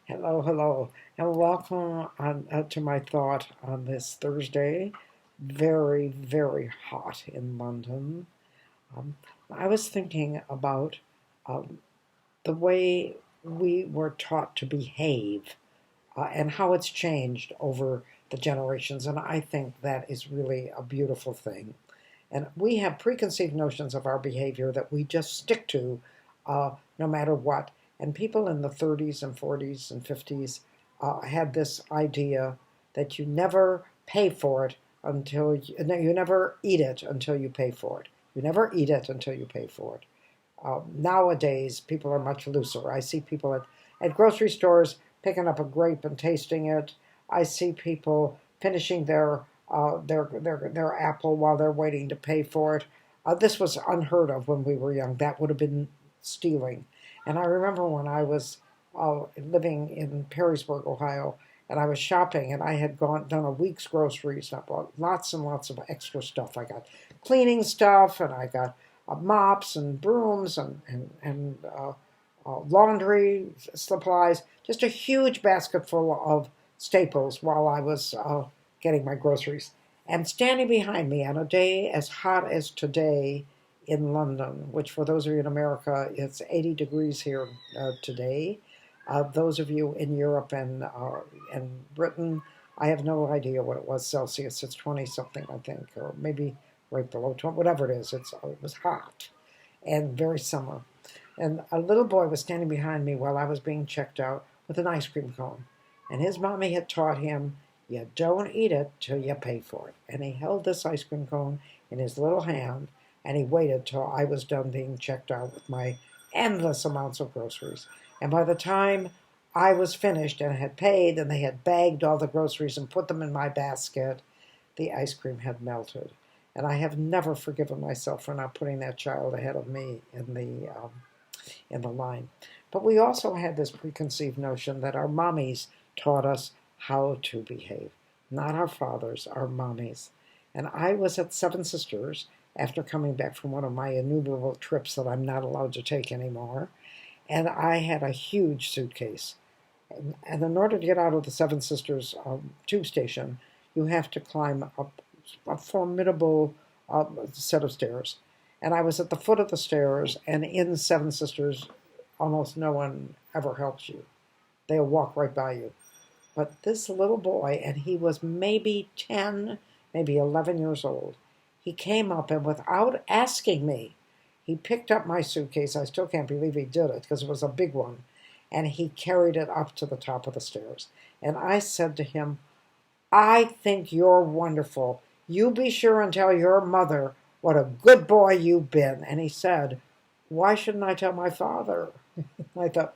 Hello, hello, and welcome to my thought on this Thursday. Very, very hot in London. Um, I was thinking about um, the way we were taught to behave and how it's changed over the generations, and I think that is really a beautiful thing. And we have preconceived notions of our behavior that we just stick to no matter what. And people in the 30s and 40s and 50s had this idea that you never pay for it until you never eat it until you pay for it. You never eat it until you pay for it. Nowadays, people are much looser. I see people at grocery stores picking up a grape and tasting it. I see people finishing their apple while they're waiting to pay for it. This was unheard of when we were young. That would have been stealing. And I remember when I was living in Perrysburg, Ohio, and I was shopping, and I had done a week's groceries. And I bought lots and lots of extra stuff. I got cleaning stuff, and I got mops and brooms and laundry supplies. Just a huge basket full of staples while I was getting my groceries. And standing behind me on a day as hot as today in London, which for those of you in America, it's 80 degrees here today. Those of you in Europe and Britain, I have no idea what it was Celsius. It's 20 something, I think, or maybe right below 20, whatever it is. It was hot and very summer. And a little boy was standing behind me while I was being checked out with an ice cream cone. And his mommy had taught him, you don't eat it till you pay for it. And he held this ice cream cone in his little hand, and he waited till I was done being checked out with my endless amounts of groceries. And by the time I was finished and had paid, and they had bagged all the groceries and put them in my basket, the ice cream had melted. And I have never forgiven myself for not putting that child ahead of me in the line. But we also had this preconceived notion that our mommies taught us how to behave, not our fathers, our mommies. And I was at Seven Sisters after coming back from one of my innumerable trips that I'm not allowed to take anymore. And I had a huge suitcase. And in order to get out of the Seven Sisters tube station, you have to climb up a formidable set of stairs. And I was at the foot of the stairs, and in Seven Sisters, almost no one ever helps you. They'll walk right by you. But this little boy, and he was maybe 10, maybe 11 years old, he came up and without asking me, he picked up my suitcase. I still can't believe he did it because it was a big one. And he carried it up to the top of the stairs. And I said to him, I think you're wonderful. You be sure and tell your mother what a good boy you've been. And he said, why shouldn't I tell my father? I thought,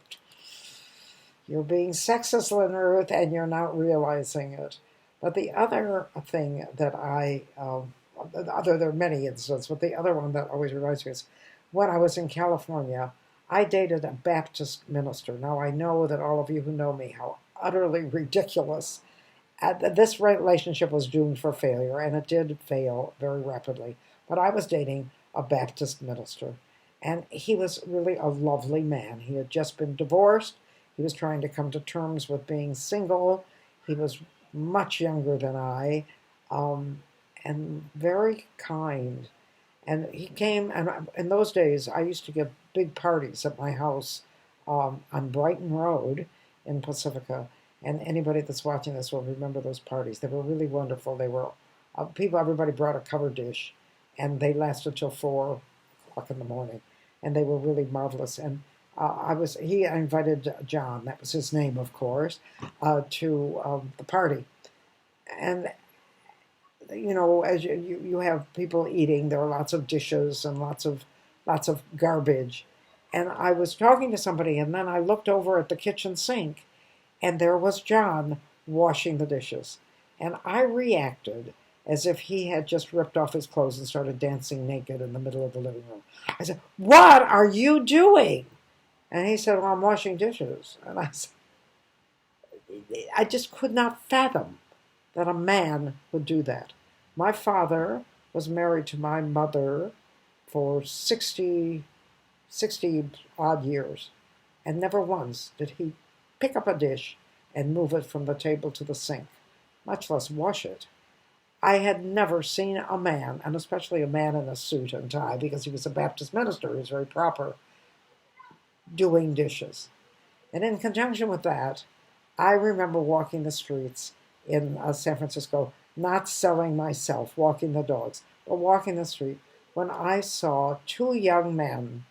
you're being sexist, Ruth, and you're not realizing it. But the other thing that there are many instances, but the other one that always reminds me is when I was in California, I dated a Baptist minister. Now, I know that all of you who know me, how utterly ridiculous. This relationship was doomed for failure, and it did fail very rapidly. But I was dating a Baptist minister, and he was really a lovely man. He had just been divorced. He was trying to come to terms with being single. He was much younger than I, and very kind. And he came, and in those days, I used to give big parties at my house on Brighton Road in Pacifica. And anybody that's watching this will remember those parties. They were really wonderful. They were everybody brought a covered dish, and they lasted till 4 o'clock in the morning, and they were really marvelous. And he invited John, that was his name, of course, to the party. And as you have people eating, there are lots of dishes and lots of garbage. And I was talking to somebody, and then I looked over at the kitchen sink, and there was John washing the dishes. And I reacted as if he had just ripped off his clothes and started dancing naked in the middle of the living room. I said, what are you doing? And he said, well, I'm washing dishes. And I said, I just could not fathom that a man would do that. My father was married to my mother for 60 odd years, and never once did he pick up a dish and move it from the table to the sink, much less wash it. I had never seen a man, and especially a man in a suit and tie, because he was a Baptist minister, he was very proper, doing dishes. And in conjunction with that, I remember walking the streets in San Francisco, not selling myself, walking the dogs, but walking the street, when I saw two young men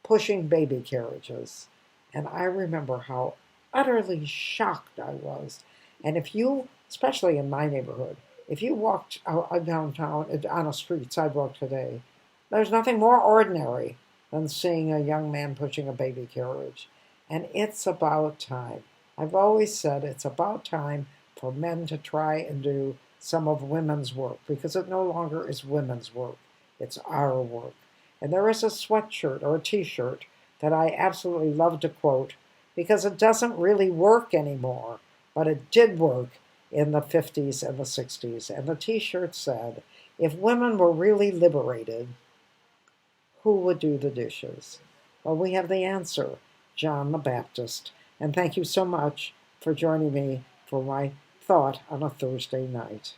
pushing baby carriages. And I remember how utterly shocked I was. And if you, especially in my neighborhood, if you walked out downtown on a street sidewalk today, there's nothing more ordinary than seeing a young man pushing a baby carriage. And it's about time. I've always said it's about time for men to try and do some of women's work, because it no longer is women's work. It's our work. And there is a sweatshirt or a t-shirt that I absolutely love to quote, because it doesn't really work anymore, but it did work in the 50s and the 60s. And the t-shirt said, if women were really liberated, who would do the dishes? Well, we have the answer, John the Baptist. And thank you so much for joining me for my thought on a Thursday night.